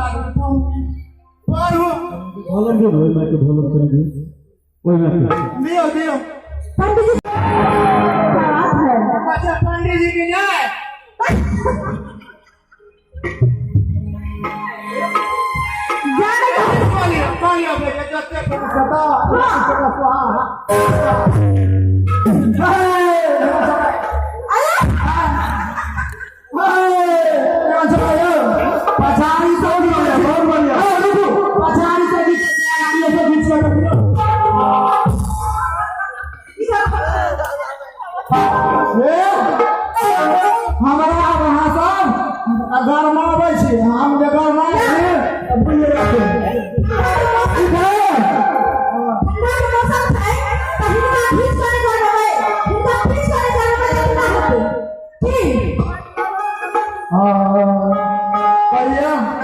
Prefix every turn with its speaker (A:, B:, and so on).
A: पारू
B: भोलन जो भोल मैं तो भोलन कर दियो कोई ना
A: दियो दियो
C: पंडित जी बात है
A: अच्छा पंडित जी की जाए
C: जाने का
A: कौन बेटा जत्ते को सदा
B: पछाड़ी तो बढ़िया बहुत बढ़िया
A: पछाड़ी से भी ये तो बीच में हमारा वहां सब घर में आवे छी हम जे घर में छी बुझे रखे भैया